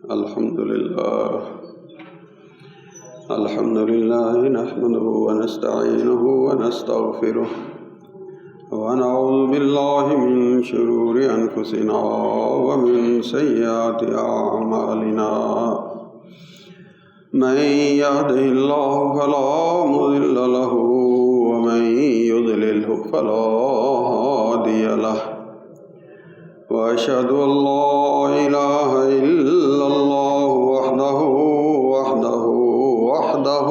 الحمد لله نحمده ونستعينه ونستغفره ونعوذ بالله من شرور أنفسنا ومن سيئات أعمالنا من يهده الله فلا مضل له ومن يضلله فلا هادي له وأشهد أن لا إله إلا الله وحده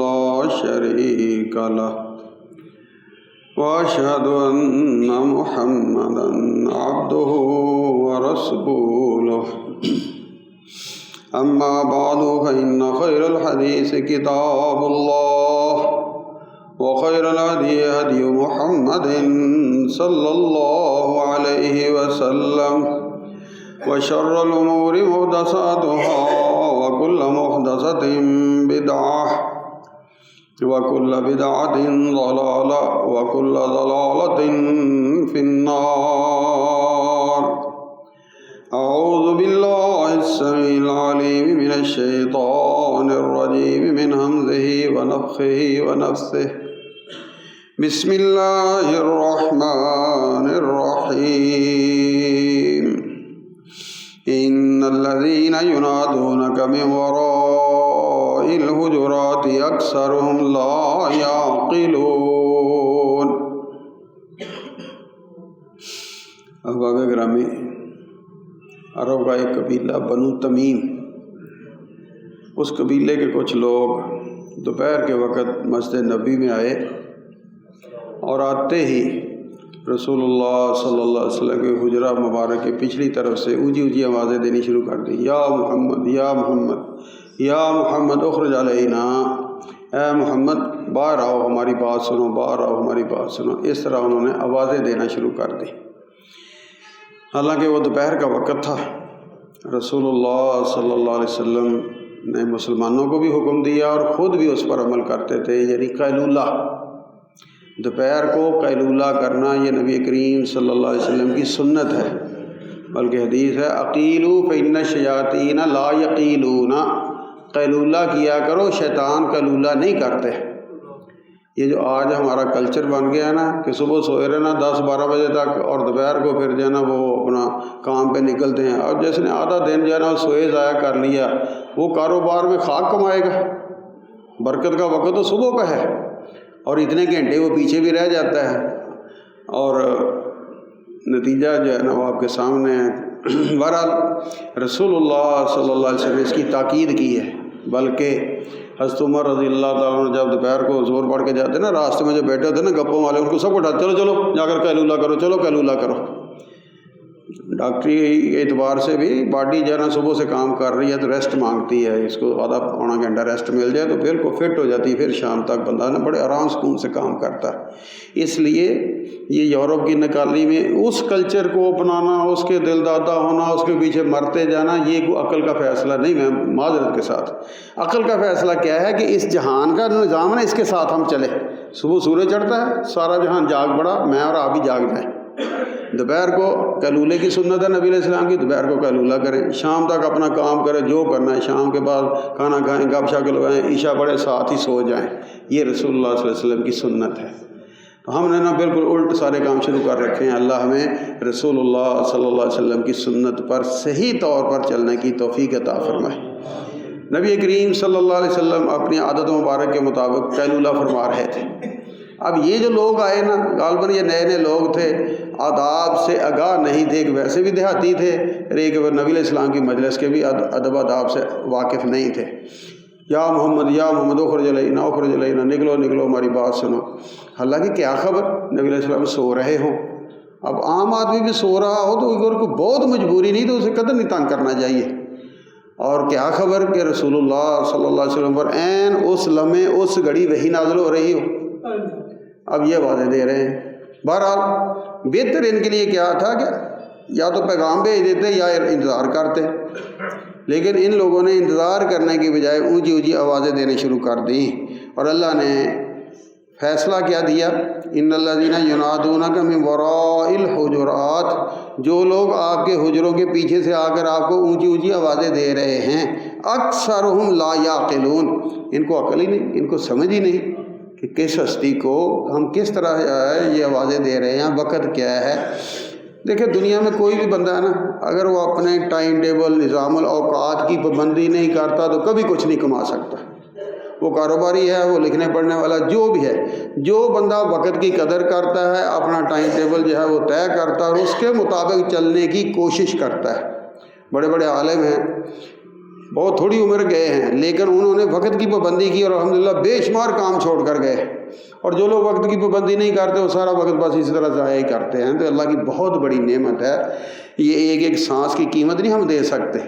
لا شريك له وأشهد أن محمدا عبده ورسوله أما بعد فإن خير الحديث كتاب الله وخير الهدي هدي محمد صلى الله عليه وسلم وشر الأمور محدثاتها وكل محدثة بدعة وكل بدعة ضلالة وكل ضلالة في النار. أعوذ بالله السميع العليم من الشيطان الرجيم من همزه ونفخه ونفثه. بسم الله الرحمن الرحيم. إن الذين ينادونك من وراء الحجرات أكثرهم لا يعقلون. احباب گرامی، عرب کا ایک قبیلہ بنو تمیم، اس قبیلے کے کچھ لوگ دوپہر کے وقت مسجد نبی میں آئے اور آتے ہی رسول اللہ صلی اللہ علیہ وسلم کے حجرہ مبارک کی پچھلی طرف سے اونچی اونچی آوازیں دینی شروع کر دی. یا محمد یا محمد یا محمد اخرج علینا، اے محمد باہر آؤ ہماری بات سنو، باہر آؤ ہماری بات سنو. اس طرح انہوں نے آوازیں دینا شروع کر دی. حالانکہ وہ دوپہر کا وقت تھا. رسول اللہ صلی اللہ علیہ وسلم نے مسلمانوں کو بھی حکم دیا اور خود بھی اس پر عمل کرتے تھے، یعنی قیلولہ، دوپہر کو قیلولہ کرنا یہ نبی کریم صلی اللہ علیہ وسلم کی سنت ہے. بلکہ حدیث ہے اقیلوا فإن الشیاطین لا یقیلون، قیلولہ کیا کرو، شیطان قیلولہ نہیں کرتے. یہ جو آج ہمارا کلچر بن گیا ہے نا کہ صبح سوئے رہنا 10-12 بجے تک اور دوپہر کو پھر جو ہے نا وہ اپنا کام پہ نکلتے ہیں. اور جس نے آدھا دن جو ہے نا سوئے ضائع کر لیا وہ کاروبار میں خاک کمائے گا. برکت کا وقت تو صبح کا ہے اور اتنے گھنٹے وہ پیچھے بھی رہ جاتا ہے اور نتیجہ جو ہے نا وہ آپ کے سامنے ہے. بہرحال رسول اللہ صلی اللہ علیہ وسلم نے اس کی تاکید کی ہے. بلکہ حضرت عمر رضی اللہ تعالیٰ عنہ جب دوپہر کو زور پڑھ کے جاتے نا، راستے میں جو بیٹھے ہوتے نا گپوں والے، ان کو سب کو اٹھاتے، چلو چلو جا کر قیلولہ کرو، چلو قیلولہ کرو. ڈاکٹری اعتبار سے بھی باڈی جو ہے نا صبح سے کام کر رہی ہے تو ریسٹ مانگتی ہے. اس کو آدھا پونا گھنٹہ ریسٹ مل جائے تو پھر کو فٹ ہو جاتی ہے، پھر شام تک بندہ نا بڑے آرام سکون سے کام کرتا ہے. اس لیے یہ یورپ کی نکالی میں اس کلچر کو اپنانا، اس کے دل دادا ہونا، اس کے پیچھے مرتے جانا، یہ کوئی عقل کا فیصلہ نہیں. میں معذرت کے ساتھ، عقل کا فیصلہ کیا ہے کہ اس جہان کا نظام ہے، اس کے ساتھ ہم چلے. صبح سورج چڑھتا ہے، سارا جہان جاگ پڑا، میں اور آپ بھی جاگ جائیں. دوپہر کو قیلولے کی سنت ہے نبی علیہ السلام کی، دوپہر کو قیلولہ کریں، شام تک اپنا کام کریں جو کرنا ہے، شام کے بعد کھانا کھائیں، گپ شپ لگائیں، عشاء پڑھیں، ساتھ ہی سو جائیں. یہ رسول اللہ صلی اللہ علیہ وسلم کی سنت ہے. تو ہم نے نا بالکل الٹ سارے کام شروع کر رکھے ہیں. اللہ ہمیں رسول اللہ صلی اللہ علیہ وسلم کی سنت پر صحیح طور پر چلنے کی توفیق عطا فرمائے. نبی کریم صلی اللہ علیہ وسلم اپنی عادت مبارک کے مطابق قیلولہ فرما رہے تھے. اب یہ جو لوگ آئے نا، غالباً یہ نئے نئے لوگ تھے، آداب سے آگاہ نہیں تھے، ویسے بھی دیہاتی تھے، ایک نبی علیہ السلام کی مجلس کے بھی ادب آداب سے واقف نہیں تھے. یا محمد اخرج علینا اخرج علینا، نکلو نکلو ہماری بات سنو. حالانکہ کیا خبر نبی علیہ السلام سو رہے ہوں. اب عام آدمی بھی سو رہا ہو تو اگر کوئی بہت مجبوری نہیں تو اسے قدر نہیں تنگ کرنا چاہیے. اور کیا خبر کہ رسول اللہ صلی اللہ علیہ وسلم پر عین اس لمحے اس گھڑی وحی نازل ہو رہی ہو. اب یہ وعدے دے رہے ہیں. بہرحال بہتر ان کے لیے کیا تھا کہ یا تو پیغام بھیج دیتے یا انتظار کرتے. لیکن ان لوگوں نے انتظار کرنے کی بجائے اونچی اونچی آوازیں دینے شروع کر دی اور اللہ نے فیصلہ کیا دیا؟ ان الذین ینادونک من وراء الحجرات، جو لوگ آپ کے حجروں کے پیچھے سے آ کر آپ کو اونچی اونچی آوازیں دے رہے ہیں، اکثرہم لا یعقلون، ان کو عقل ہی نہیں، ان کو سمجھ ہی نہیں کہ کس ہستی کو ہم کس طرح یہ آوازیں دے رہے ہیں، وقت کیا ہے۔ دیکھیں دنیا میں کوئی بھی بندہ ہے نا، اگر وہ اپنے ٹائم ٹیبل، نظام الاوقات کی پابندی نہیں کرتا تو کبھی کچھ نہیں کما سکتا۔ وہ کاروباری ہے، وہ لکھنے پڑھنے والا، جو بھی ہے، جو بندہ وقت کی قدر کرتا ہے، اپنا ٹائم ٹیبل جو ہے وہ طے کرتا ہے اور اس کے مطابق چلنے کی کوشش کرتا ہے۔ بڑے بڑے عالم ہیں، بہت تھوڑی عمر گئے ہیں، لیکن انہوں نے وقت کی پابندی کی اور الحمدللہ بے شمار کام چھوڑ کر گئے۔ اور جو لوگ وقت کی پابندی نہیں کرتے وہ سارا وقت بس اسی طرح ضائع ہی کرتے ہیں۔ تو اللہ کی بہت بڑی نعمت ہے، یہ ایک ایک سانس کی قیمت نہیں ہم دے سکتے۔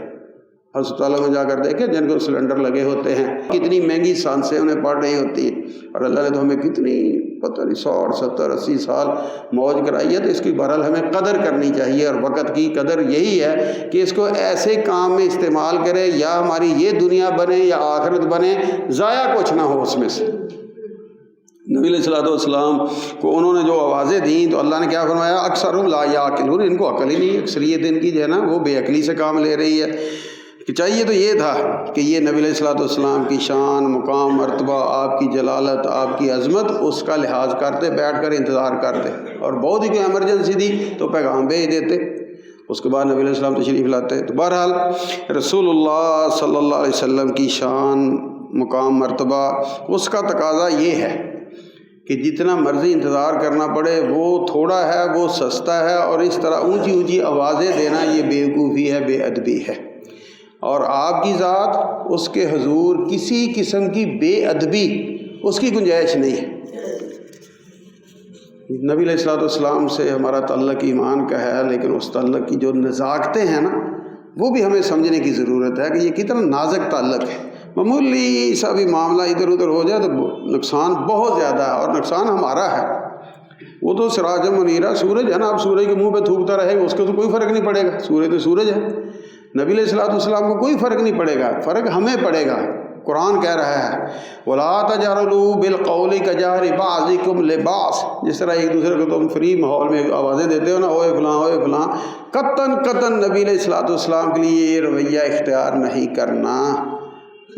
ہسپتالوں میں جا کر دیکھیں جن کو سلنڈر لگے ہوتے ہیں، کتنی مہنگی سانسیں انہیں پڑ رہی ہوتی ہیں، اور اللہ نے تو ہمیں کتنی پتہ نہیں 60 70 80 سال موج کرائی ہے، تو اس کی بہرحال ہمیں قدر کرنی چاہیے۔ اور وقت کی قدر یہی ہے کہ اس کو ایسے کام میں استعمال کرے، یا ہماری یہ دنیا بنے یا آخرت بنے، ضائع کچھ نہ ہو اس میں سے۔ نبی علیہ الصلوۃ والسلام کو انہوں نے جو آوازیں دیں تو اللہ نے کیا فرمایا؟ اکثرہم لا یعقلون، ان کو عقل ہی نہیں ہے، اکثریت ان کی جو ہے نا وہ بے عقلی سے کام لے رہی ہے۔ کہ چاہیے تو یہ تھا کہ یہ نبی علیہ الصلوۃ والسلام کی شان، مقام، مرتبہ، آپ کی جلالت، آپ کی عظمت، اس کا لحاظ کرتے، بیٹھ کر انتظار کرتے، اور بہت ہی کوئی ایمرجنسی دی تو پیغام بھیج دیتے، اس کے بعد نبی علیہ السلام تشریف لاتے۔ تو بہرحال رسول اللہ صلی اللہ علیہ وسلم کی شان، مقام، مرتبہ، اس کا تقاضا یہ ہے کہ جتنا مرضی انتظار کرنا پڑے وہ تھوڑا ہے، وہ سستا ہے، اور اس طرح اونچی اونچی آوازیں دینا یہ بیوقوفی ہے، بے ادبی ہے۔ اور آپ کی ذات، اس کے حضور کسی قسم کی بے ادبی اس کی گنجائش نہیں ہے۔ نبی علیہ الصلوۃ والسلام سے ہمارا تعلق ایمان کا ہے، لیکن اس تعلق کی جو نزاکتیں ہیں نا وہ بھی ہمیں سمجھنے کی ضرورت ہے کہ یہ کتنا نازک تعلق ہے۔ معمولی سا بھی معاملہ ادھر ادھر ہو جائے تو نقصان بہت زیادہ ہے، اور نقصان ہمارا ہے۔ وہ تو سراج منیرہ، سورج ہے نا، آپ سورج کے منہ پہ تھوکتا رہے گا، اس کو تو کوئی فرق نہیں پڑے گا، سورج تو سورج ہے۔ نبی علیہ الصلوۃ والسلام کو کوئی فرق نہیں پڑے گا، فرق ہمیں پڑے گا۔ قرآن کہہ رہا ہے وَلَا تَجْهَرُوا بِالْقَوْلِ كَجَهْرِ بَعْضِكُمْ لِبَعْضٍ، جس طرح ایک دوسرے کو تم فری ماحول میں آوازیں دیتے ہو نا، اوے فلاں اوے فلاں، قطعاً نبی علیہ الصلوۃ والسلام کے لیے یہ رویہ اختیار نہیں کرنا۔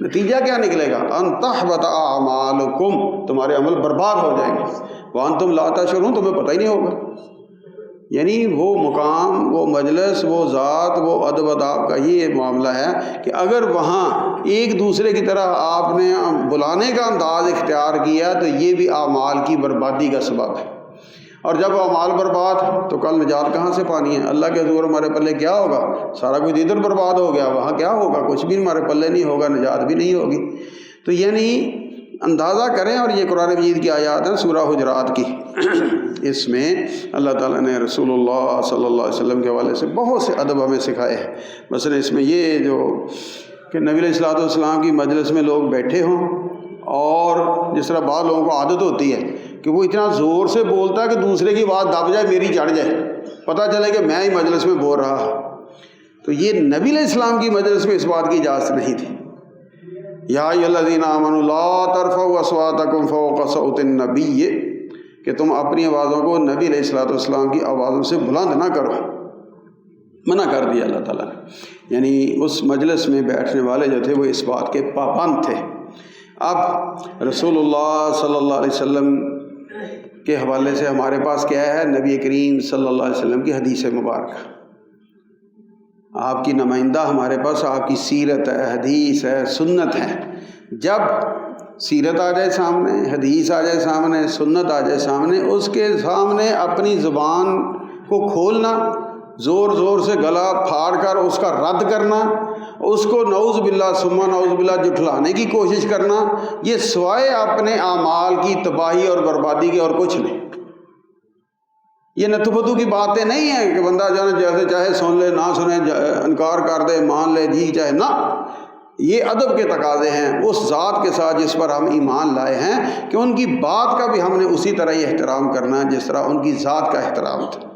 نتیجہ کیا نکلے گا؟ ان تحبط اعمالکم، تمہارے عمل برباد ہو جائیں گے، وانتم لا تشعرون، تمہیں پتہ ہی نہیں ہوگا۔ یعنی وہ مقام، وہ مجلس، وہ ذات، وہ ادب اداب کا یہ معاملہ ہے کہ اگر وہاں ایک دوسرے کی طرح آپ نے بلانے کا انداز اختیار کیا تو یہ بھی اعمال کی بربادی کا سبب ہے۔ اور جب اعمال برباد تو کل نجات کہاں سے پانی ہے؟ اللہ کے حضور ہمارے پلے کیا ہوگا؟ سارا کچھ ادھر برباد ہو گیا، وہاں کیا ہوگا؟ کچھ بھی ہمارے پلے نہیں ہوگا، نجات بھی نہیں ہوگی۔ تو یعنی اندازہ کریں، اور یہ قرآن مجید کی آیات ہیں سورہ حجرات کی، اس میں اللہ تعالیٰ نے رسول اللہ صلی اللہ علیہ وسلم کے حوالے سے بہت سے ادب ہمیں سکھائے ہیں۔ مثلا اس میں یہ جو کہ نبی علیہ الصلوۃ والسلام کی مجلس میں لوگ بیٹھے ہوں، اور جس طرح بعض لوگوں کو عادت ہوتی ہے کہ وہ اتنا زور سے بولتا ہے کہ دوسرے کی بات دب جائے، میری چڑھ جائے، پتہ چلے کہ میں ہی مجلس میں بول رہا ہوں۔ تو یہ نبی علیہ السلام کی مجلس میں اس بات کی اجازت نہیں تھی۔ یا ایھا الذین آمنوا لا ترفعوا اصواتکم فوق صوت النبی، کہ تم اپنی آوازوں کو نبی علیہ الصلوۃ والسلام کی آوازوں سے بلند نہ کرو، منع کر دیا اللہ تعالیٰ نے۔ یعنی اس مجلس میں بیٹھنے والے جو تھے وہ اس بات کے پابند تھے۔ اب رسول اللہ صلی اللہ علیہ وسلم کے حوالے سے ہمارے پاس کیا ہے؟ نبی کریم صلی اللہ علیہ وسلم کی حدیث مبارکہ، آپ کی نمائندہ ہمارے پاس آپ کی سیرت ہے، حدیث ہے، سنت ہے۔ جب سیرت آ جائے سامنے، حدیث آ جائے سامنے، سنت آ جائے سامنے، اس کے سامنے اپنی زبان کو کھولنا، زور زور سے گلا پھاڑ کر اس کا رد کرنا، اس کو نعوذ باللہ ثم نعوذ باللہ جھٹلانے کی کوشش کرنا، یہ سوائے اپنے اعمال کی تباہی اور بربادی کے اور کچھ نہیں۔ یہ نتبدو کی باتیں نہیں ہیں کہ بندہ جانے جیسے چاہے سن لے، نہ سنے، انکار کر دے، مان لے، جی چاہے نہ۔ یہ ادب کے تقاضے ہیں اس ذات کے ساتھ جس پر ہم ایمان لائے ہیں، کہ ان کی بات کا بھی ہم نے اسی طرح ہی احترام کرنا ہے جس طرح ان کی ذات کا احترام تھا۔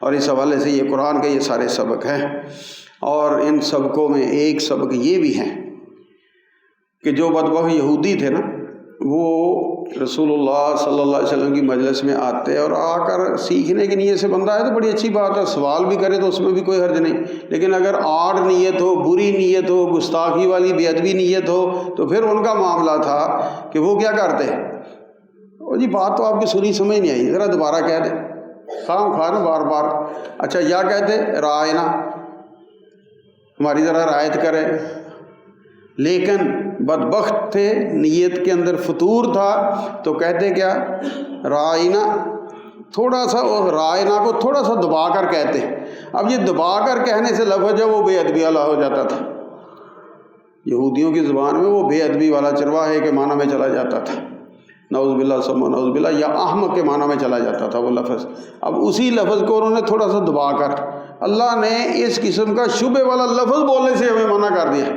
اور اس حوالے سے یہ قرآن کے یہ سارے سبق ہیں، اور ان سبقوں میں ایک سبق یہ بھی ہے کہ جو بدبخت یہودی تھے نا، وہ رسول اللہ صلی اللہ علیہ وسلم کی مجلس میں آتے اور آ کر سیکھنے کی نیت سے بندہ ہے تو بڑی اچھی بات ہے، سوال بھی کرے تو اس میں بھی کوئی حرج نہیں، لیکن اگر آڑ نیت ہو، بری نیت ہو، گستاخی والی بے ادبی نیت ہو تو پھر ان کا معاملہ تھا کہ وہ کیا کرتے، جی بات تو آپ کی سنی سمجھ نہیں آئی، ذرا دوبارہ کہہ دیں، خواہ بار بار، اچھا یا کہتے رائنا، ہماری ذرا رعایت کرے، لیکن بدبخت تھے، نیت کے اندر فطور تھا، تو کہتے کیا رائنا، تھوڑا سا رائنا کو تھوڑا سا دبا کر کہتے، اب یہ دبا کر کہنے سے لفظ ہے وہ بے ادبی والا ہو جاتا تھا، یہودیوں کی زبان میں وہ بے ادبی والا چرواہے کے معنی میں چلا جاتا تھا، نعوذ باللہ ثم نعوذ باللہ، یا احمق کے معنی میں چلا جاتا تھا وہ لفظ، اب اسی لفظ کو انہوں نے تھوڑا سا دبا کر، اللہ نے اس قسم کا شبہ والا لفظ بولنے سے ہمیں منع کر دیا،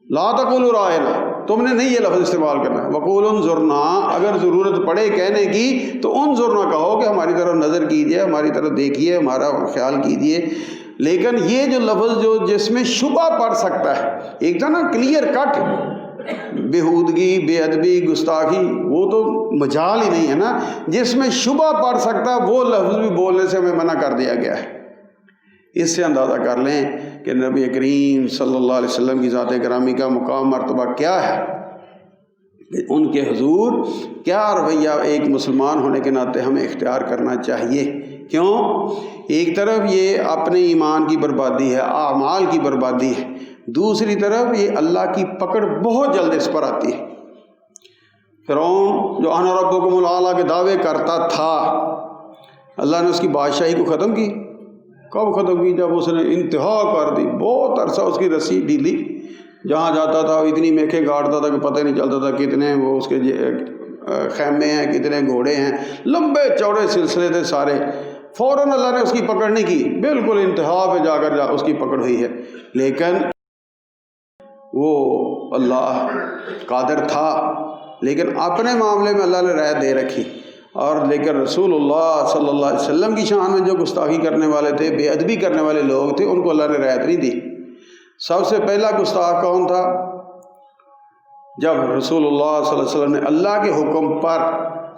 لا تقولوا رائنا، تم نے نہیں یہ لفظ استعمال کرنا، وقولوا انظرنا، اگر ضرورت پڑے کہنے کی تو انظرنا کہو کہ ہماری طرف نظر کیجئے، ہماری طرف دیکھیے، ہمارا خیال کیجئے، لیکن یہ جو لفظ جو جس میں شبہ پڑ سکتا ہے، ایک تھا نا کلیئر کٹ بےہودگی، بے ادبی، گستاخی، وہ تو مجال ہی نہیں ہے نا، جس میں شبہ پڑ سکتا ہے وہ لفظ بھی بولنے سے ہمیں منع کر دیا گیا ہے۔ اس سے اندازہ کر لیں کہ نبی کریم صلی اللہ علیہ وسلم کی ذات گرامی کا مقام مرتبہ کیا ہے، ان کے حضور کیا رویہ ایک مسلمان ہونے کے ناطے ہمیں اختیار کرنا چاہیے۔ کیوں؟ ایک طرف یہ اپنے ایمان کی بربادی ہے، اعمال کی بربادی ہے، دوسری طرف یہ اللہ کی پکڑ بہت جلد اس پر آتی ہے۔ فرعون جو انا ربکم الاعلی کے دعوے کرتا تھا، اللہ نے اس کی بادشاہی کو ختم کی، کب ختم کی؟ جب اس نے انتہا کر دی، بہت عرصہ اس کی رسی ڈھیلی، جہاں جاتا تھا اتنی میخیں گاڑتا تھا کہ پتہ نہیں چلتا تھا کتنے وہ اس کے خیمے ہیں، کتنے گھوڑے ہیں، لمبے چوڑے سلسلے تھے سارے، فوراً اللہ نے اس کی پکڑ نہیں کی، بالکل انتہا پہ جا کر اس کی پکڑ ہوئی ہے، لیکن وہ اللہ قادر تھا، لیکن اپنے معاملے میں اللہ نے رائے دے رکھی، اور لیکن رسول اللہ صلی اللہ علیہ وسلم کی شان میں جو گستاخی کرنے والے تھے، بے ادبی کرنے والے لوگ تھے، ان کو اللہ نے رعایت نہیں دی۔ سب سے پہلا گستاخ کون تھا؟ جب رسول اللہ صلی اللہ علیہ وسلم نے اللہ کے حکم پر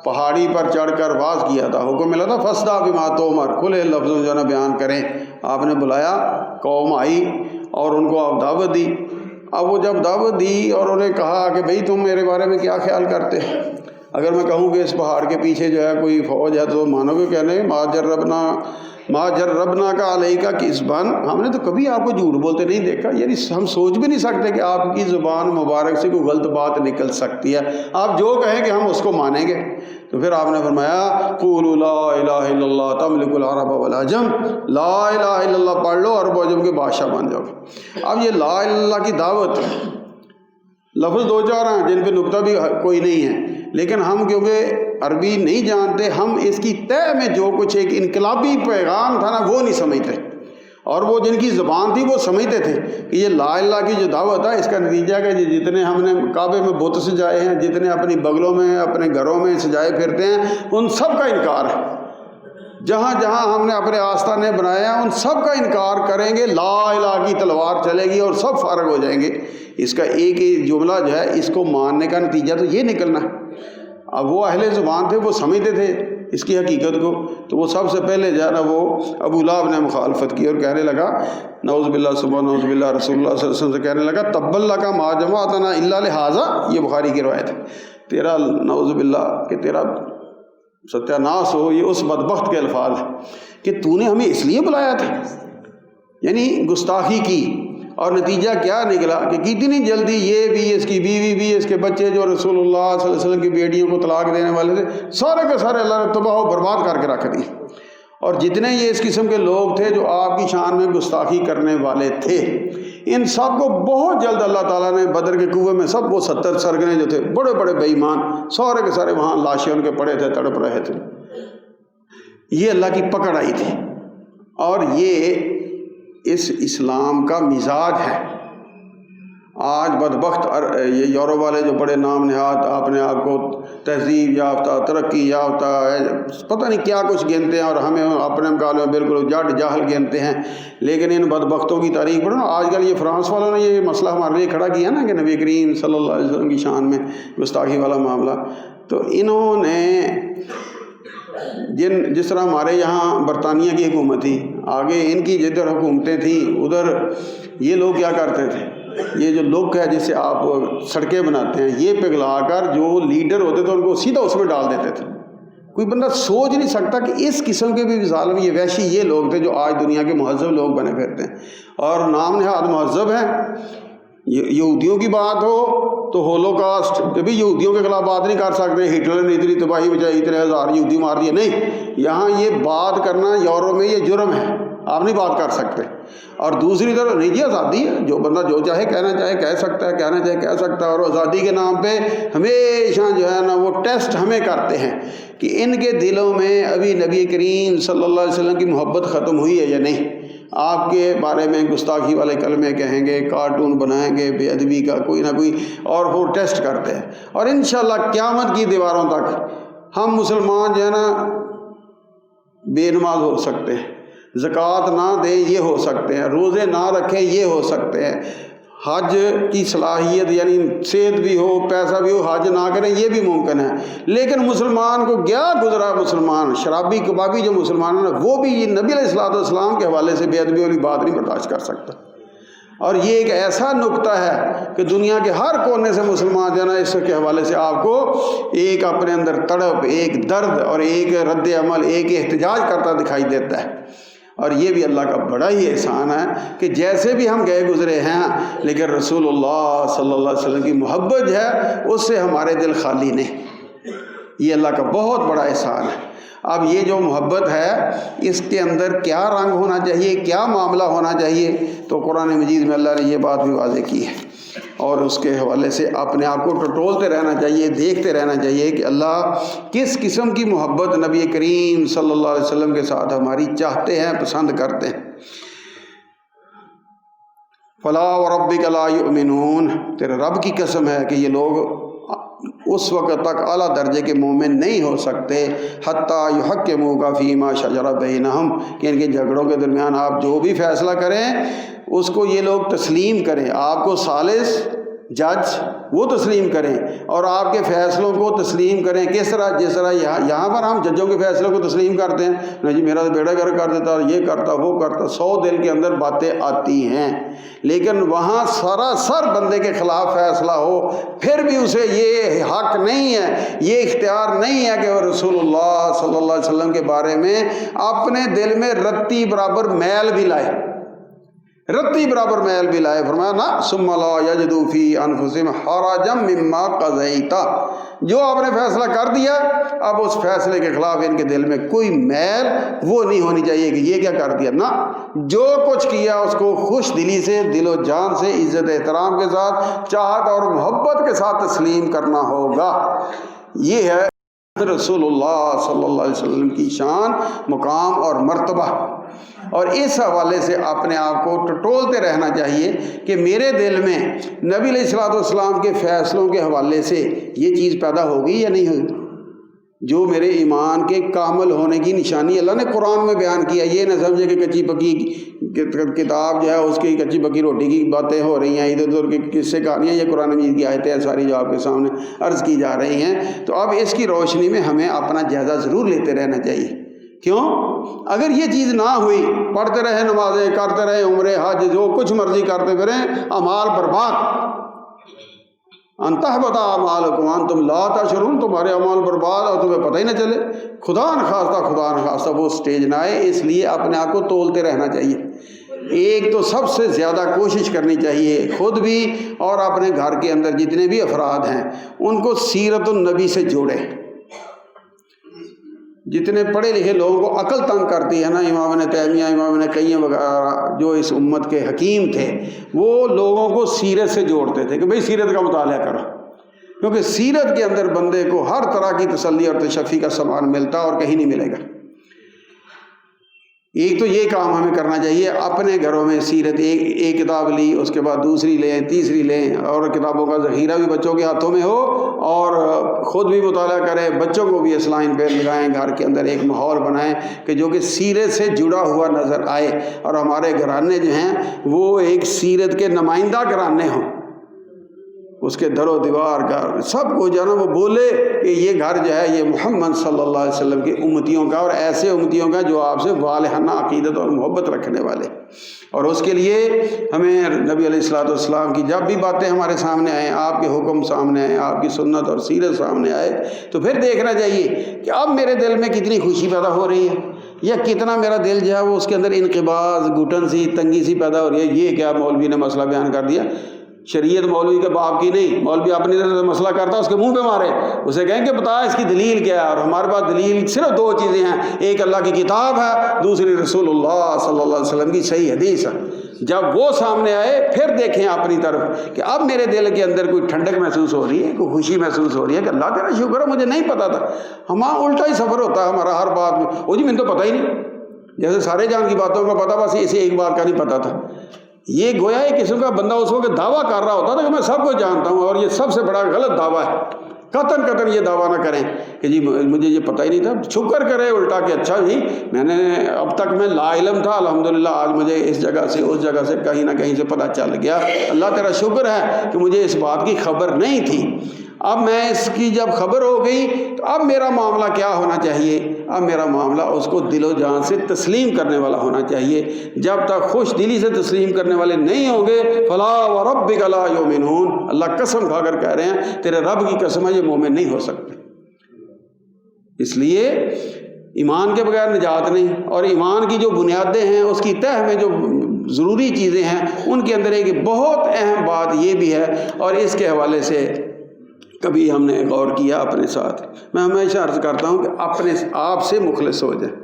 پہاڑی پر چڑھ کر واز کیا تھا، حکم ملا تھا فَاصْدَعْ بِمَا تُؤْمَرْ، کھلے لفظوں جو نا بیان کریں، آپ نے بلایا، قوم آئی اور ان کو آپ دعوت دی، اب وہ جب دعوت دی اور انہیں کہا کہ بھئی تم میرے بارے میں کیا خیال کرتے ہیں، اگر میں کہوں کہ اس پہاڑ کے پیچھے جو ہے کوئی فوج ہے تو مانو گے کہنے ما جربنا کا علیکا کذباً، ہم نے تو کبھی آپ کو جھوٹ بولتے نہیں دیکھا، یعنی ہم سوچ بھی نہیں سکتے کہ آپ کی زبان مبارک سے کوئی غلط بات نکل سکتی ہے، آپ جو کہیں کہ ہم اس کو مانیں گے۔ تو پھر آپ نے فرمایا قولوا لا الہ الا اللہ تملک العرب والعجم، لا الہ الا اللہ پڑھ لو، عرب و عجم کے بادشاہ بن جاؤ۔ اب یہ لا الہ الا اللہ کی دعوت، لفظ دو چار ہیں جن پہ نقطہ بھی کوئی نہیں ہے، لیکن ہم کیونکہ عربی نہیں جانتے، ہم اس کی تہ میں جو کچھ ایک انقلابی پیغام تھا نا وہ نہیں سمجھتے، اور وہ جن کی زبان تھی وہ سمجھتے تھے کہ یہ لا الہ کی جو دعوت ہے، اس کا نتیجہ ہے کہ جتنے ہم نے کعبے میں بت سجائے ہیں، جتنے اپنی بغلوں میں اپنے گھروں میں سجائے پھرتے ہیں، ان سب کا انکار ہے، جہاں جہاں ہم نے اپنے آستانے بنائے ہیں ان سب کا انکار کریں گے، لا الہ کی تلوار چلے گی اور سب فارغ ہو جائیں گے۔ اس کا ایک جملہ جو ہے اس کو ماننے کا نتیجہ تو یہ نکلنا ہے۔ اب وہ اہل زبان تھے، وہ سمجھتے تھے اس کی حقیقت کو، تو وہ سب سے پہلے جو ہے نا وہ ابو لہب نے مخالفت کی اور کہنے لگا نعوذ باللہ سبحان نعوذ باللہ، رسول اللہ صلی اللہ علیہ وسلم سے کہنے لگا تبا لک ما جمعتنا الا لہذا، یہ بخاری کی روایت ہے، تیرا نعوذ باللہ کہ تیرا ستیہ ناس ہو، یہ اس بدبخت کے الفاظ ہیں کہ تو نے ہمیں اس لیے بلایا تھا، یعنی گستاخی کی، اور نتیجہ کیا نکلا کہ کتنی جلدی یہ بھی، اس کی بیوی بھی، اس کے بچے جو رسول اللہ صلی اللہ علیہ وسلم کی بیٹیوں کو طلاق دینے والے تھے، سارے کے سارے اللہ نے تباہ و برباد کر کے رکھ دیے، اور جتنے یہ اس قسم کے لوگ تھے جو آپ کی شان میں گستاخی کرنے والے تھے، ان سب کو بہت جلد اللہ تعالیٰ نے بدر کے کنویں میں سب وہ 70 سرگنے جو تھے بڑے بڑے بے ایمان، سارے کے سارے وہاں لاشیں ان کے پڑے تھے، تڑپ رہے تھے، یہ اللہ کی پکڑ آئی تھی، اور یہ اس اسلام کا مزاج ہے، آج بدبخت یہ یورپ والے جو بڑے نام نہاد اپنے آپ کو تہذیب یافتہ ترقی یافتہ پتہ نہیں کیا کچھ گنتے ہیں اور ہمیں اپنے مقابلے میں بالکل جڑ جاہل گنتے ہیں، لیکن ان بدبختوں کی تاریخ پڑھو نا۔ آج کل یہ فرانس والوں نے یہ مسئلہ ہمارے لیے کھڑا کیا نا کہ نبی کریم صلی اللہ علیہ وسلم کی شان میں گستاخی والا معاملہ، تو انہوں نے جس طرح ہمارے یہاں برطانیہ کی حکومت تھی، آگے ان کی جدھر حکومتیں تھیں ادھر یہ لوگ کیا کرتے تھے، یہ جو لوگ ہے جس سے آپ سڑکیں بناتے ہیں، یہ پگھلا کر جو لیڈر ہوتے تھے ان کو سیدھا اس میں ڈال دیتے تھے۔ کوئی بندہ سوچ نہیں سکتا کہ اس قسم کے بھی ظالم یہ وحشی یہ لوگ تھے جو آج دنیا کے مہذب لوگ بنے پھرتے ہیں اور نام نہاد مہذب ہیں۔ یہودیوں کی بات ہو تو ہولوکاسٹ، کبھی یہودیوں کے خلاف بات نہیں کر سکتے، ہٹلر نے اتنی تباہی مچائی، اتنے ہزار یہودی مار دیے، نہیں، یہاں یہ بات کرنا یورپ میں یہ جرم ہے، آپ نہیں بات کر سکتے۔ اور دوسری طرف نہیں جی آزادی ہے، جو بندہ جو چاہے کہنا چاہے کہہ سکتا ہے، کہنا چاہے کہہ سکتا ہے، اور آزادی کے نام پہ ہمیشہ جو ہے نا وہ ٹیسٹ ہمیں کرتے ہیں کہ ان کے دلوں میں ابھی نبی کریم صلی اللہ علیہ وسلم کی محبت ختم ہوئی ہے یا نہیں۔ آپ کے بارے میں گستاخی والے کلمے کہیں گے، کارٹون بنائیں گے بے ادبی کا کوئی نہ کوئی، اور وہ ٹیسٹ کرتے ہیں۔ اور انشاءاللہ قیامت کی دیواروں تک ہم مسلمان جو ہے نا بے نماز ہو سکتے ہیں، زکوٰۃ نہ دیں یہ ہو سکتے ہیں، روزے نہ رکھیں یہ ہو سکتے ہیں، حج کی صلاحیت یعنی صحت بھی ہو پیسہ بھی ہو حج نہ کریں یہ بھی ممکن ہے، لیکن مسلمان کو کیا گزرا مسلمان شرابی کبابی جو مسلمان ہے وہ بھی یہ نبی علیہ السلام کے حوالے سے بے ادبی والی بات نہیں برداشت کر سکتا۔ اور یہ ایک ایسا نقطہ ہے کہ دنیا کے ہر کونے سے مسلمان جو ہے نا اس کے حوالے سے آپ کو ایک اپنے اندر تڑپ، ایک درد اور ایک رد عمل، ایک احتجاج کرتا دکھائی دیتا ہے۔ اور یہ بھی اللہ کا بڑا ہی احسان ہے کہ جیسے بھی ہم گئے گزرے ہیں لیکن رسول اللہ صلی اللہ علیہ وسلم کی محبت ہے اس سے ہمارے دل خالی نہیں، یہ اللہ کا بہت بڑا احسان ہے۔ اب یہ جو محبت ہے اس کے اندر کیا رنگ ہونا چاہیے، کیا معاملہ ہونا چاہیے، تو قرآن مجید میں اللہ نے یہ بات بھی واضح کی ہے، اور اس کے حوالے سے اپنے آپ کو ٹٹولتے رہنا چاہیے، دیکھتے رہنا چاہیے کہ اللہ کس قسم کی محبت نبی کریم صلی اللہ علیہ وسلم کے ساتھ ہماری چاہتے ہیں، پسند کرتے ہیں۔ فلا وربک لا یؤمنون، تیرے رب کی قسم ہے کہ یہ لوگ اس وقت تک اعلیٰ درجے کے مومن نہیں ہو سکتے حتیٰ یحکموک فیما شجر بینہم، کہ ان کے جھگڑوں کے درمیان آپ جو بھی فیصلہ کریں اس کو یہ لوگ تسلیم کریں، آپ کو ثالث جج وہ تسلیم کریں اور آپ کے فیصلوں کو تسلیم کریں۔ کس طرح؟ جس طرح یہاں پر ہم ججوں کے فیصلوں کو تسلیم کرتے ہیں، نہیں جی میرا تو بیڑا گر کر دیتا، یہ کرتا وہ کرتا، 100 دل کے اندر باتیں آتی ہیں، لیکن وہاں سراسر بندے کے خلاف فیصلہ ہو پھر بھی اسے یہ حق نہیں ہے، یہ اختیار نہیں ہے کہ وہ رسول اللہ صلی اللہ علیہ وسلم کے بارے میں اپنے دل میں رتی برابر میل بھی لائے، رتی برابر میل بھی لائے۔ فرمایا نا ثم لا یجدوا فی انفسہم حرجا مما قضیت، جو آپ نے فیصلہ کر دیا اب اس فیصلے کے خلاف ان کے دل میں کوئی میل وہ نہیں ہونی چاہیے کہ یہ کیا کر دیا، نہ جو کچھ کیا اس کو خوش دلی سے، دل و جان سے، عزت احترام کے ساتھ، چاہت اور محبت کے ساتھ تسلیم کرنا ہوگا۔ یہ ہے رسول اللہ صلی اللہ علیہ وسلم کی شان، مقام اور مرتبہ، اور اس حوالے سے اپنے آپ کو ٹٹولتے رہنا چاہیے کہ میرے دل میں نبی علیہ الصلوۃ والسلام کے فیصلوں کے حوالے سے یہ چیز پیدا ہوگی یا نہیں ہوگی، جو میرے ایمان کے کامل ہونے کی نشانی اللہ نے قرآن میں بیان کیا۔ یہ نہ سمجھے کہ کچی پکی کتاب جو ہے اس کی کچی پکی روٹی کی باتیں ہو رہی ہیں، ادھر ادھر کی قصے کہانیاں، یہ قرآن مجید کی آیتیں ہیں ساری جو آپ کے سامنے عرض کی جا رہی ہیں۔ تو اب اس کی روشنی میں ہمیں اپنا جائزہ ضرور لیتے رہنا چاہیے۔ کیوں؟ اگر یہ چیز نہ ہوئی، پڑھتے رہے نمازیں، کرتے رہے عمرے حج، جو کچھ مرضی کرتے پھریں، اعمال برباد، ان تحبط اعمالکم وانتم لا تشعرون، تمہارے اعمال برباد اور تمہیں پتہ ہی نہ چلے، خدا نخواستہ وہ سٹیج نہ آئے۔ اس لیے اپنے آپ کو تولتے رہنا چاہیے۔ ایک تو سب سے زیادہ کوشش کرنی چاہیے خود بھی اور اپنے گھر کے اندر جتنے بھی افراد ہیں ان کو سیرت النبی سے جوڑیں۔ جتنے پڑھے لکھے لوگوں کو عقل تنگ کرتی ہے نا، امام ابن تیمیہ، امام ابن قیم وغیرہ جو اس امت کے حکیم تھے، وہ لوگوں کو سیرت سے جوڑتے تھے کہ بھئی سیرت کا مطالعہ کرو، کیونکہ سیرت کے اندر بندے کو ہر طرح کی تسلی اور تشفی کا سامان ملتا اور کہیں نہیں ملے گا۔ ایک تو یہ کام ہمیں کرنا چاہیے، اپنے گھروں میں سیرت ایک کتاب لی، اس کے بعد دوسری لیں، تیسری لیں، اور کتابوں کا ذخیرہ بھی بچوں کے ہاتھوں میں ہو، اور خود بھی مطالعہ کریں، بچوں کو بھی اس لائن پہ لگائیں، گھر کے اندر ایک ماحول بنائیں کہ جو کہ سیرت سے جڑا ہوا نظر آئے، اور ہمارے گھرانے جو ہیں وہ ایک سیرت کے نمائندہ گھرانے ہوں، اس کے در و دیوار کا سب کو جو ہے نا وہ بولے کہ یہ گھر جو ہے یہ محمد صلی اللہ علیہ وسلم کی امتیوں کا، اور ایسے امتیوں کا جو آپ سے والہانہ عقیدت اور محبت رکھنے والے۔ اور اس کے لیے ہمیں نبی علیہ الصلوۃ والسلام کی جب بھی باتیں ہمارے سامنے آئیں، آپ کے حکم سامنے آئیں، آپ کی سنت اور سیرت سامنے آئے، تو پھر دیکھنا چاہیے کہ اب میرے دل میں کتنی خوشی پیدا ہو رہی ہے، یا کتنا میرا دل جو ہے وہ اس کے اندر انقباض، گھٹن سی، تنگی سی پیدا ہو رہی ہے۔ یہ کیا مولوی نے مسئلہ بیان کر دیا، شریعت مولوی کے باپ کی نہیں، مولوی اپنی طرف سے مسئلہ کرتا اس کے منہ پہ مارے، اسے کہیں کہ بتا اس کی دلیل کیا ہے، اور ہمارے پاس دلیل صرف دو چیزیں ہیں، ایک اللہ کی کتاب ہے، دوسری رسول اللہ صلی اللہ علیہ وسلم کی صحیح حدیث ہے۔ جب وہ سامنے آئے پھر دیکھیں اپنی طرف کہ اب میرے دل کے اندر کوئی ٹھنڈک محسوس ہو رہی ہے، کوئی خوشی محسوس ہو رہی ہے کہ اللہ تیرا شکر ہے مجھے نہیں پتا تھا۔ ہمارا الٹا ہی سفر ہوتا ہے ہمارا ہر بات میں، وہ جی مجھے تو پتہ ہی نہیں، جیسے سارے جان کی باتوں کا پتہ، بس اسے ایک بات کا نہیں پتا تھا۔ یہ گویا ایک قسم کا بندہ اس وقت دعویٰ کر رہا ہوتا تھا کہ میں سب کو جانتا ہوں، اور یہ سب سے بڑا غلط دعویٰ ہے۔ قطعاً یہ دعویٰ نہ کریں کہ جی مجھے یہ پتہ ہی نہیں تھا، شکر کرے الٹا کہ اچھا جی میں نے اب تک میں لا علم تھا، الحمدللہ آج مجھے اس جگہ سے اس جگہ سے کہیں نہ کہیں سے پتہ چل گیا، اللہ تیرا شکر ہے کہ مجھے اس بات کی خبر نہیں تھی۔ اب میں اس کی جب خبر ہو گئی تو اب میرا معاملہ کیا ہونا چاہیے، اب میرا معاملہ اس کو دل و جان سے تسلیم کرنے والا ہونا چاہیے۔ جب تک خوش دلی سے تسلیم کرنے والے نہیں ہوں گے، فلا وربک لا یؤمنون، اللہ قسم کھا کر کہہ رہے ہیں تیرے رب کی قسم ہے یہ مومن نہیں ہو سکتے۔ اس لیے ایمان کے بغیر نجات نہیں، اور ایمان کی جو بنیادیں ہیں اس کی تہ میں جو ضروری چیزیں ہیں ان کے اندر ایک بہت اہم بات یہ بھی ہے، اور اس کے حوالے سے کبھی ہم نے غور کیا اپنے ساتھ، میں ہمیشہ عرض کرتا ہوں کہ اپنے آپ سے مخلص ہو جائیں،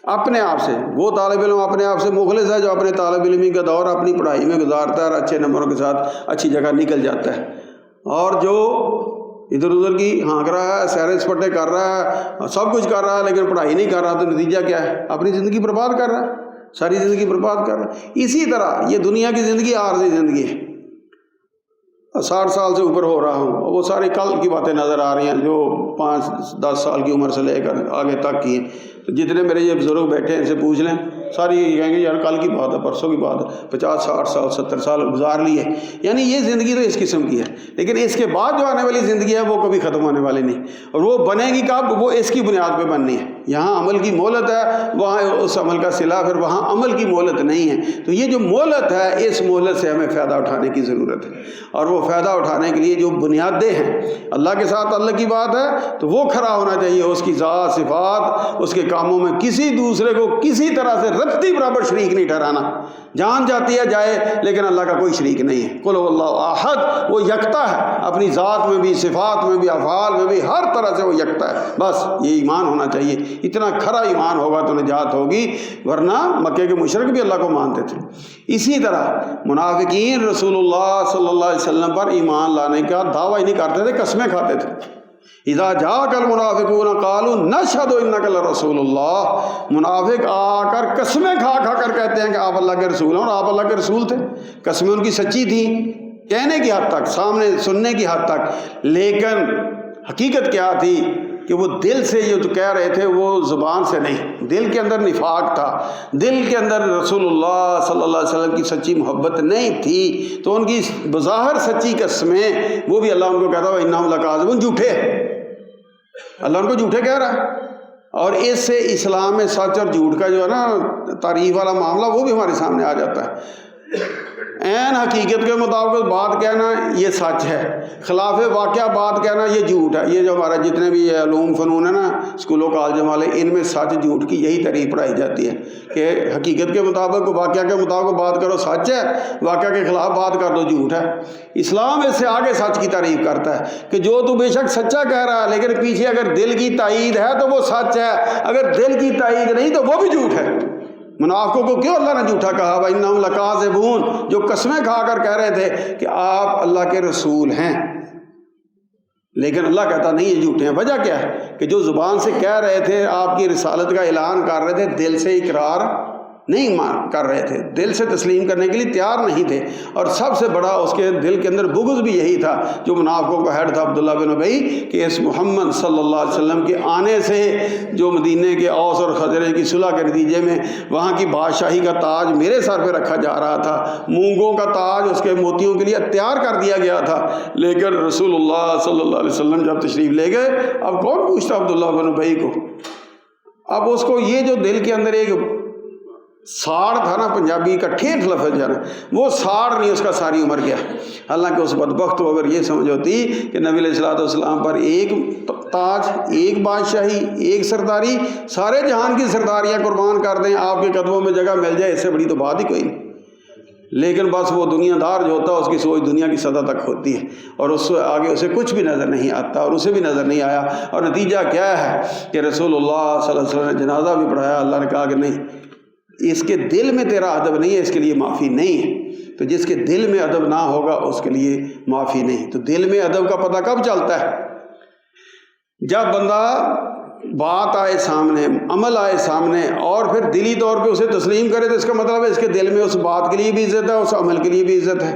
اپنے آپ سے۔ وہ طالب علم اپنے آپ سے مخلص ہے جو اپنے طالب علمی کا دور اپنی پڑھائی میں گزارتا ہے اور اچھے نمبروں کے ساتھ اچھی جگہ نکل جاتا ہے، اور جو ادھر ادھر کی ہانک رہا ہے، سیر سپاٹے کر رہا ہے، سب کچھ کر رہا ہے لیکن پڑھائی نہیں کر رہا، تو نتیجہ کیا ہے؟ اپنی زندگی برباد کر رہا ہے، ساری زندگی برباد کر رہا ہے۔ اسی طرح یہ دنیا کی زندگی عارضی زندگی ہے، 60 سال سے اوپر ہو رہا ہوں، وہ ساری کل کی باتیں نظر آ رہی ہیں جو 5-10 سال کی عمر سے لے کر آگے تک کی ہیں۔ تو جتنے میرے یہ بزرگ بیٹھے ہیں ان سے پوچھ لیں، ساری یہ کہیں گے یار کل کی بات ہے، پرسوں کی بات ہے، 50-60 سال 70 سال گزار لیے۔ یعنی یہ زندگی تو اس قسم کی ہے، لیکن اس کے بعد جو آنے والی زندگی ہے وہ کبھی ختم ہونے والی نہیں، اور وہ بنے گی کب؟ وہ اس کی بنیاد پہ بننی ہے۔ یہاں عمل کی مہلت ہے، وہاں اس عمل کا صلہ، پھر وہاں عمل کی مہلت نہیں ہے۔ تو یہ جو مہلت ہے اس مہلت سے ہمیں فائدہ اٹھانے کی ضرورت ہے، اور وہ فائدہ اٹھانے کے لیے جو بنیادیں ہیں، اللہ کے ساتھ اللہ کی بات ہے تو وہ کھڑا ہونا چاہیے، اس کی ذات صفات اس کے کاموں میں کسی دوسرے کو کسی طرح سے رتی برابر شریک نہیں ٹھہرانا۔ جان جاتی ہے جائے لیکن اللہ کا کوئی شریک نہیں ہے۔ قل هو اللہ احد، وہ یکتا ہے اپنی ذات میں بھی، صفات میں بھی، افعال میں بھی، ہر طرح سے وہ یکتا ہے۔ بس یہ ایمان ہونا چاہیے، اتنا کھرا ایمان ہوگا تو نجات ہوگی، ورنہ مکے کے مشرک بھی اللہ کو مانتے تھے۔ اسی طرح منافقین رسول اللہ صلی اللہ علیہ وسلم پر ایمان لانے کا دعویٰ ہی نہیں کرتے تھے، قسمیں کھاتے تھے۔ اذا جاءک المنافقون قالوا نشهد انک لرسول اللہ، منافق آ کر قسمیں کھا کھا کر کہتے ہیں کہ آپ اللہ کے رسول ہیں، اور آپ اللہ کے رسول تھے، قسمیں ان کی سچی تھیں کہنے کی حد تک، سامنے سننے کی حد تک، لیکن حقیقت کیا تھی کہ وہ دل سے جو تو کہہ رہے تھے وہ زبان سے نہیں، دل کے اندر نفاق تھا، دل کے اندر رسول اللہ صلی اللہ علیہ وسلم کی سچی محبت نہیں تھی، تو ان کی بظاہر سچی قسمیں وہ بھی اللہ ان کو کہتا ہے انہم لکاذبون، جھوٹے، اللہ ان کو جھوٹے کہہ رہا ہے۔ اور اس سے اسلام میں سچ اور جھوٹ کا جو ہے نا تعریف والا معاملہ وہ بھی ہمارے سامنے آ جاتا ہے۔ عین حقیقت کے مطابق بات کہنا یہ سچ ہے، خلاف واقعہ بات کہنا یہ جھوٹ ہے۔ یہ جو ہمارا جتنے بھی یہ علوم فنون ہے نا اسکولوں کالجوں والے، ان میں سچ جھوٹ کی یہی تعریف پڑھائی جاتی ہے کہ حقیقت کے مطابق واقعہ کے مطابق بات کرو سچ ہے، واقعہ کے خلاف بات کر دو جھوٹ ہے۔ اسلام اس سے آگے سچ کی تعریف کرتا ہے کہ جو تو بے شک سچا کہہ رہا ہے لیکن پیچھے اگر دل کی تائید ہے تو وہ سچ ہے، اگر دل کی تائید نہیں تو وہ بھی جھوٹ ہے۔ منافقوں کو کیوں اللہ نے جھوٹا کہا؟ وَإِنَّهُمْ لَكَاذِبُونَ، جو قسمیں کھا کر کہہ رہے تھے کہ آپ اللہ کے رسول ہیں۔ لیکن اللہ کہتا نہیں یہ جھوٹے ہیں۔ وجہ کیا ہے کہ جو زبان سے کہہ رہے تھے، آپ کی رسالت کا اعلان کر رہے تھے، دل سے اقرار نہیں کر رہے تھے، دل سے تسلیم کرنے کے لیے تیار نہیں تھے، اور سب سے بڑا اس کے دل کے اندر بغض بھی یہی تھا جو منافقوں کا ہیڈ تھا عبداللہ بن ابی، کہ اس محمد صلی اللہ علیہ وسلم کے آنے سے جو مدینے کے اوس اور خزرج کی صلح کے نتیجے میں وہاں کی بادشاہی کا تاج میرے سر پہ رکھا جا رہا تھا، مونگوں کا تاج اس کے موتیوں کے لیے تیار کر دیا گیا تھا، لیکن رسول اللہ صلی اللہ علیہ وسلم جب تشریف لے گئے، اب کون پوچھتا عبداللہ بن ابی کو؟ اب اس کو یہ جو دل کے اندر ایک ساڑ تھا نا، پنجابی کا ٹھیٹھ لفظ جانا، وہ ساڑ نہیں اس کا ساری عمر گیا۔ حالانکہ اس بدبخت کو اگر یہ سمجھ ہوتی کہ نبی علیہ الصلوۃ والسلام پر ایک تاج، ایک بادشاہی، ایک سرداری، سارے جہان کی سرداریاں قربان کر دیں، آپ کے قدموں میں جگہ مل جائے، اس سے بڑی تو بات ہی کوئی نہیں۔ لیکن بس وہ دنیا دار جو ہوتا ہے اس کی سوچ دنیا کی سطح تک ہوتی ہے، اور اس سے آگے اسے کچھ بھی نظر نہیں آتا، اور اسے بھی نظر نہیں آیا، اور نتیجہ کیا ہے کہ رسول اللہ صلی اللہ علیہ وسلم نے جنازہ بھی پڑھایا، اللہ نے کہا کہ نہیں، اس کے دل میں تیرا ادب نہیں ہے، اس کے لیے معافی نہیں ہے۔ تو جس کے دل میں ادب نہ ہوگا اس کے لیے معافی نہیں۔ تو دل میں ادب کا پتہ کب چلتا ہے؟ جب بندہ بات آئے سامنے، عمل آئے سامنے، اور پھر دلی طور پہ اسے تسلیم کرے، تو اس کا مطلب ہے اس کے دل میں اس بات کے لیے بھی عزت ہے، اس عمل کے لیے بھی عزت ہے۔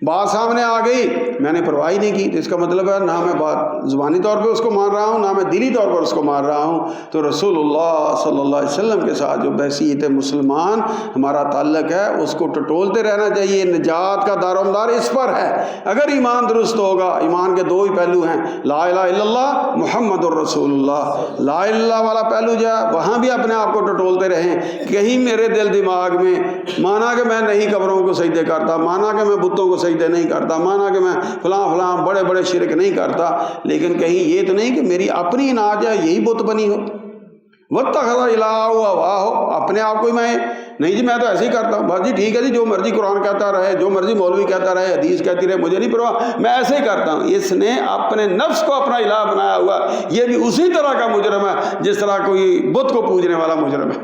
بات سامنے آ گئی، میں نے پرواہ نہیں کی، تو اس کا مطلب ہے نہ میں بات زبانی طور پہ اس کو مان رہا ہوں، نہ میں دلی طور پر اس کو مان رہا ہوں۔ تو رسول اللہ صلی اللہ علیہ وسلم کے ساتھ جو بحیثیت مسلمان ہمارا تعلق ہے، اس کو ٹٹولتے رہنا چاہیے۔ نجات کا دار و مدار اس پر ہے۔ اگر ایمان درست ہوگا، ایمان کے دو ہی پہلو ہیں، لا الہ الا اللہ محمد الرسول اللہ۔ لا الہ الا اللہ والا پہلو جو ہے وہاں بھی اپنے آپ کو ٹٹولتے رہیں، کہیں میرے دل دماغ میں مانا کہ میں نہیں قبروں کو سجدے کرتا، مانا کہ میں بتوں کو سجدے نہیں کرتا، مانا کہ میں فلاں بڑے بڑے شرک نہیں کرتا، لیکن کہیں یہ تو نہیں کہ میری اپنی اناج ہے یہی بت بنی ہو، واتخذ الہہ ہواہ، اپنے آپ کو میں نہیں جی میں تو ایسے ہی کرتا ہوں، بس جی ٹھیک ہے جی، جو مرضی قرآن کہتا رہے، جو مرضی مولوی کہتا رہے، حدیث کہتی رہے، مجھے نہیں پرواہ، میں ایسے ہی کرتا ہوں۔ اس نے اپنے نفس کو اپنا الہ بنایا ہوا، یہ بھی اسی طرح کا مجرم ہے جس طرح کوئی بت کو پوجنے والا مجرم ہے،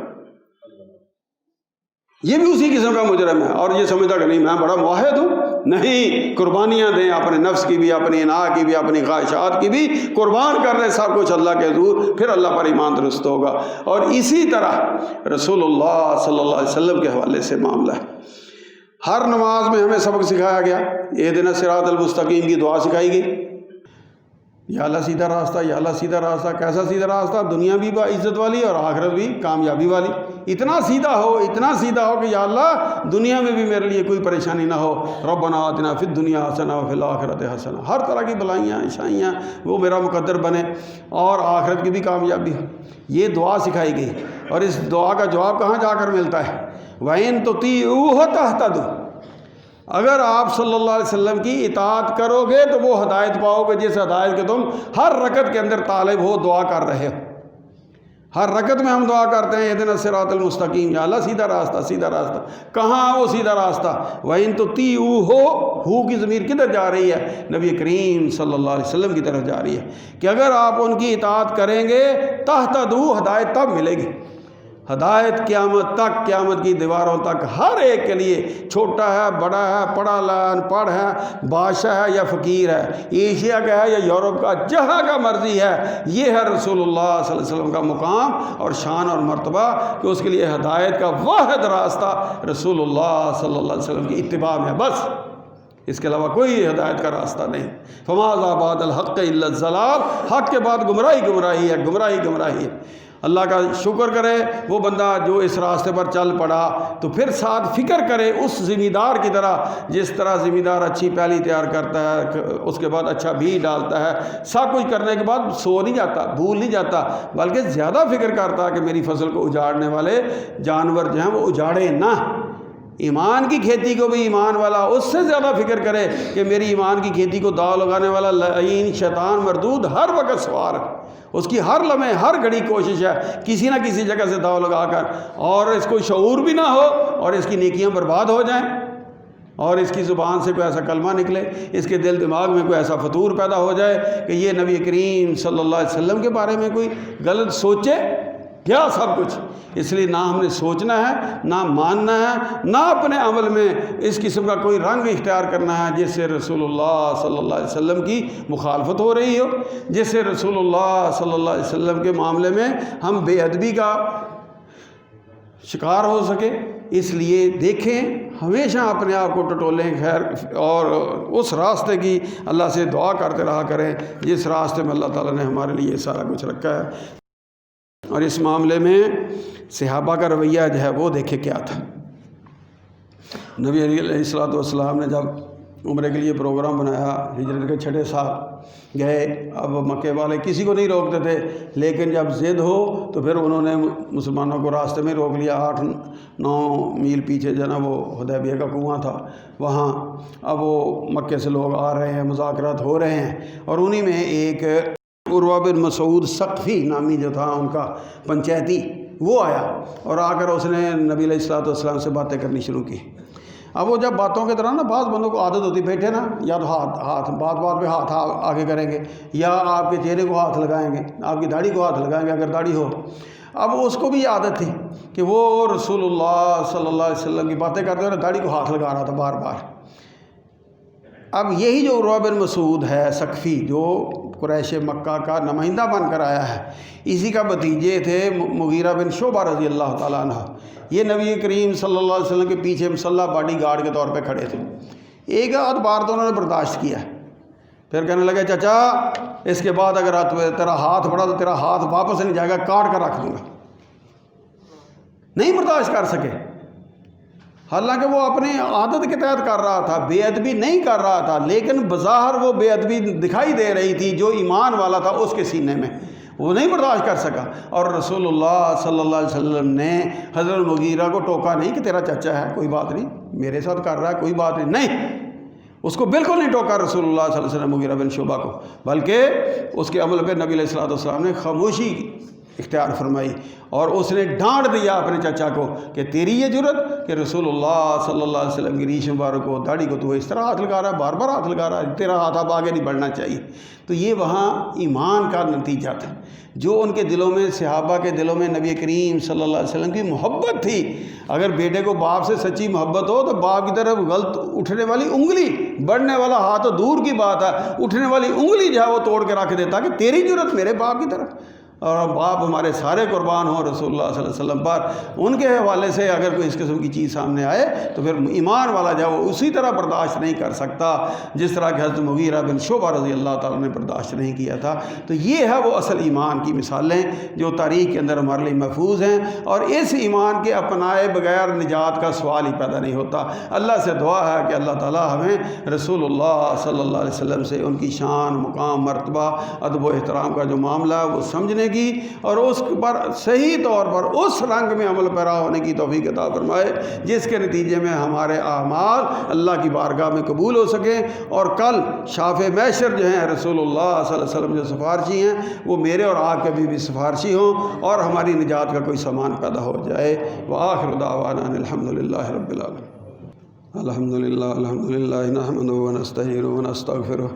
یہ بھی اسی قسم کا مجرم ہے۔ اور یہ سمجھتا کہ نہیں میں بڑا موحد ہوں، نہیں، قربانیاں دیں، اپنے نفس کی بھی، اپنی انا کی بھی، اپنی خواہشات کی بھی قربان کر لیں، سب کچھ اللہ کے حضور، پھر اللہ پر ایمان درست ہوگا۔ اور اسی طرح رسول اللہ صلی اللہ علیہ وسلم کے حوالے سے معاملہ ہے۔ ہر نماز میں ہمیں سبق سکھایا گیا، اہدنا الصراط المستقیم کی دعا سکھائی گئی، یا اللہ سیدھا راستہ، یا اللہ سیدھا راستہ۔ کیسا سیدھا راستہ؟ دنیا بھی عزت والی اور آخرت بھی کامیابی والی۔ اتنا سیدھا ہو، اتنا سیدھا ہو کہ یا اللہ دنیا میں بھی میرے لیے کوئی پریشانی نہ ہو، ربنا آتنا فی الدنیا حسنہ وفی الآخرۃ حسنہ، ہر طرح کی بلائیاں شائیاں وہ میرا مقدر بنے، اور آخرت کی بھی کامیابی ہو۔ یہ دعا سکھائی گئی، اور اس دعا کا جواب کہاں جا کر ملتا ہے؟ وَإِن تُطِيعُوهُ تَهْتَدُوا، اگر آپ صلی اللہ علیہ وسلم کی اطاعت کرو گے تو وہ ہدایت پاؤ گے، جس ہدایت کے تم ہر رکعت کے اندر طالب ہو، دعا کر رہے ہو۔ ہر رکعت میں ہم دعا کرتے ہیں اہدنا الصراط المستقیم، یا اللہ سیدھا راستہ، سیدھا راستہ۔ کہاں وہ سیدھا راستہ؟ وَإِن تُطِيعُوهُ، ہو کی ضمیر کدھر جا رہی ہے؟ نبی کریم صلی اللہ علیہ وسلم کی طرف جا رہی ہے، کہ اگر آپ ان کی اطاعت کریں گے تہتدوا، ہدایت تب ملے گی۔ ہدایت قیامت تک، قیامت کی دیواروں تک، ہر ایک کے لیے، چھوٹا ہے، بڑا ہے، پڑھا ان پڑھ ہے، بادشاہ ہے یا فقیر ہے، ایشیا کا ہے یا یورپ کا، جہاں کا مرضی ہے، یہ ہے رسول اللہ صلی اللہ علیہ وسلم کا مقام اور شان اور مرتبہ، کہ اس کے لیے ہدایت کا واحد راستہ رسول اللہ صلی اللہ علیہ وسلم کی اتباع میں، بس اس کے علاوہ کوئی ہدایت کا راستہ نہیں۔ فماذا بعد الحق الا الضلال، حق کے بعد گمراہی گمراہی ہے، گمراہی گمراہی ہے۔ اللہ کا شکر کرے وہ بندہ جو اس راستے پر چل پڑا، تو پھر ساتھ فکر کرے اس ذمہ دار کی طرح، جس طرح ذمہ دار اچھی پیلی تیار کرتا ہے، اس کے بعد اچھا بیج ڈالتا ہے، سب کچھ کرنے کے بعد سو نہیں جاتا، بھول نہیں جاتا، بلکہ زیادہ فکر کرتا ہے کہ میری فصل کو اجاڑنے والے جانور جو ہیں وہ اجاڑے نہ۔ ایمان کی کھیتی کو بھی ایمان والا اس سے زیادہ فکر کرے کہ میری ایمان کی کھیتی کو داؤ لگانے والا لعین شیطان مردود ہر وقت سوار ہے، اس کی ہر لمحے ہر گھڑی کوشش ہے کسی نہ کسی جگہ سے داؤ لگا کر، اور اس کو شعور بھی نہ ہو اور اس کی نیکیاں برباد ہو جائیں، اور اس کی زبان سے کوئی ایسا کلمہ نکلے، اس کے دل دماغ میں کوئی ایسا فطور پیدا ہو جائے کہ یہ نبی کریم صلی اللہ علیہ وسلم کے بارے میں کوئی غلط سوچے، کیا سب کچھ. اس لیے نہ ہم نے سوچنا ہے، نہ ماننا ہے، نہ اپنے عمل میں اس قسم کا کوئی رنگ اختیار کرنا ہے جس سے رسول اللہ صلی اللہ علیہ وسلم کی مخالفت ہو رہی ہو، جس سے رسول اللہ صلی اللہ علیہ وسلم کے معاملے میں ہم بے ادبی کا شکار ہو سکے. اس لیے دیکھیں، ہمیشہ اپنے آپ کو ٹٹولیں خیر، اور اس راستے کی اللہ سے دعا کرتے رہا کریں جس راستے میں اللہ تعالیٰ نے ہمارے لیے سارا کچھ رکھا ہے. اور اس معاملے میں صحابہ کا رویہ جو ہے وہ دیکھے کیا تھا. نبی علیہ الصلوۃ والسلام نے جب عمرے کے لیے پروگرام بنایا، ہجرت کے 6 سال گئے. اب مکے والے کسی کو نہیں روکتے تھے، لیکن جب ضد ہو تو پھر انہوں نے مسلمانوں کو راستے میں روک لیا. 8-9 میل پیچھے جو ہے نا وہ حدیبیہ کا کنواں تھا، وہاں اب وہ مکے سے لوگ آ رہے ہیں، مذاکرات ہو رہے ہیں، اور انہی میں ایک عروہ بن مسعود ثقفی نامی جو تھا ان کا پنچایتی، وہ آیا اور آ کر اس نے نبی علیہ الصلوۃ والسلام سے باتیں کرنی شروع کی. اب وہ جب باتوں کے دوران نا بعض بندوں کو عادت ہوتی بیٹھے نا، یا تو ہاتھ بات پہ ہاتھ آگے کریں گے، یا آپ کے چہرے کو ہاتھ لگائیں گے، آپ کی داڑھی کو ہاتھ لگائیں گے اگر داڑھی ہو. اب اس کو بھی عادت تھی کہ وہ رسول اللہ صلی اللہ علیہ وسلم کی باتیں کرتے ہوئے داڑھی کو ہاتھ لگا رہا تھا بار بار. اب یہی جو عروہ بن مسعود ہے ثقفی، جو قریش مکہ کا نمائندہ بن کر آیا ہے، اسی کا بھتیجے تھے مغیرہ بن شعبہ رضی اللہ تعالیٰ عنہ. یہ نبی کریم صلی اللہ علیہ وسلم کے پیچھے مسلح باڈی گارڈ کے طور پہ کھڑے تھے. ایک آدھ بار تو انہوں نے برداشت کیا، پھر کہنے لگے چچا اس کے بعد اگر تیرا ہاتھ بڑھا تو تیرا ہاتھ واپس نہیں جائے گا، کاٹ کر رکھ دوں گا. نہیں برداشت کر سکے، حالانکہ وہ اپنی عادت کے تحت کر رہا تھا، بے ادبی نہیں کر رہا تھا، لیکن بظاہر وہ بے ادبی دکھائی دے رہی تھی جو ایمان والا تھا اس کے سینے میں، وہ نہیں برداشت کر سکا. اور رسول اللہ صلی اللہ علیہ وسلم نے حضرت مغیرہ کو ٹوکا نہیں کہ تیرا چچا ہے، کوئی بات نہیں، میرے ساتھ کر رہا ہے، کوئی بات نہیں. اس کو بالکل نہیں ٹوکا رسول اللہ صلی اللہ علیہ وسلم مغیرہ بن شعبہ کو، بلکہ اس کے عمل پہ نبی علیہ الصلوۃ والسلام نے خاموشی اختیار فرمائی، اور اس نے ڈانٹ دیا اپنے چچا کو کہ تیری یہ جرت کہ رسول اللہ صلی اللہ علیہ وسلم کی ریش مبارک کو، داڑھی کو تو اس طرح ہاتھ لگا رہا ہے، بار بار ہاتھ لگا رہا ہے، تیرا ہاتھ اب آگے نہیں بڑھنا چاہیے. تو یہ وہاں ایمان کا نتیجہ تھا، جو ان کے دلوں میں، صحابہ کے دلوں میں نبی کریم صلی اللہ علیہ وسلم کی محبت تھی. اگر بیٹے کو باپ سے سچی محبت ہو تو باپ کی طرف غلط اٹھنے والی انگلی، بڑھنے والا ہاتھ تو دور کی بات ہے، اٹھنے والی انگلی جو ہے وہ توڑ کے رکھ دیتا کہ تیری جرت میرے باپ کی طرف. اور باپ ہمارے سارے قربان ہوں رسول اللہ صلی اللہ علیہ وسلم پر. ان کے حوالے سے اگر کوئی اس قسم کی چیز سامنے آئے تو پھر ایمان والا جو وہ اسی طرح برداشت نہیں کر سکتا جس طرح کہ حضرت مغیرہ بن شعبہ رضی اللہ تعالیٰ نے برداشت نہیں کیا تھا. تو یہ ہے وہ اصل ایمان کی مثالیں جو تاریخ کے اندر ہمارے لیے محفوظ ہیں، اور اس ایمان کے اپنائے بغیر نجات کا سوال ہی پیدا نہیں ہوتا. اللہ سے دعا ہے کہ اللہ تعالیٰ ہمیں رسول اللہ صلی اللہ علیہ وسلم سے ان کی شان، مقام، مرتبہ، ادب و احترام کا جو معاملہ ہے وہ سمجھنے کی اور اس پر صحیح طور پر اس رنگ میں عمل پیرا ہونے کی توفیق عطا فرمائے جس کے نتیجے میں ہمارے اعمال اللہ کی بارگاہ میں قبول ہو سکیں، اور کل شافع محشر جو ہیں رسول اللہ صلی اللہ علیہ وسلم جو سفارشی ہیں وہ میرے اور آپ کے بھی سفارشی ہوں اور ہماری نجات کا کوئی سامان پیدا ہو جائے. وآخر دعوانا الحمدللہ رب العالمین. الحمدللہ نحمده ونستعینه ونستغفره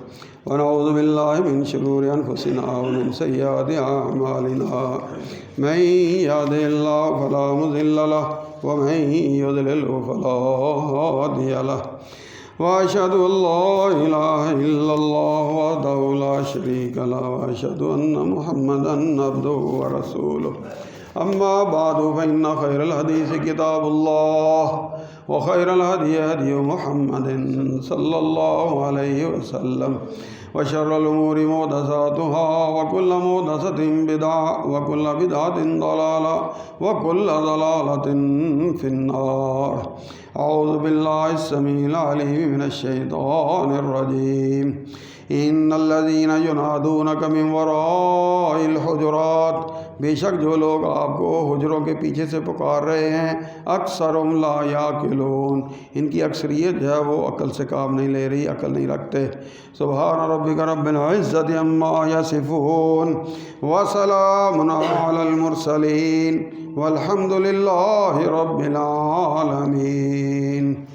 ونعوذ باللہ من شرور انفسنا ومن سیئات اعمالنا. من یهده اللہ فلا مضل له ومن یضلل فلا هادی له. واشهد ان لا الہ الا اللہ وحدہ لا شریک له واشهد ان محمدا عبدہ ورسولہ. اما بعد فإن خير الحديث كتاب الله وخير الهدي هدي محمد صلى الله عليه وسلم وشر الأمور محدثاتها وكل محدثة بدعة وكل بدعة ضلالة وكل ضلالة في النار. أعوذ بالله السميع العليم من الشيطان الرجيم. ان الذين ينادونك من وراء الحجرات، بے شک جو لوگ آپ کو حجروں کے پیچھے سے پکار رہے ہیں، اکثرهم لا یعقلون، ان کی اکثریت جو ہے وہ عقل سے کام نہیں لے رہی، عقل نہیں رکھتے. سبحان ربک رب العزت عما یصفون وسلام علی المرسلین والحمد للہ رب العالمین.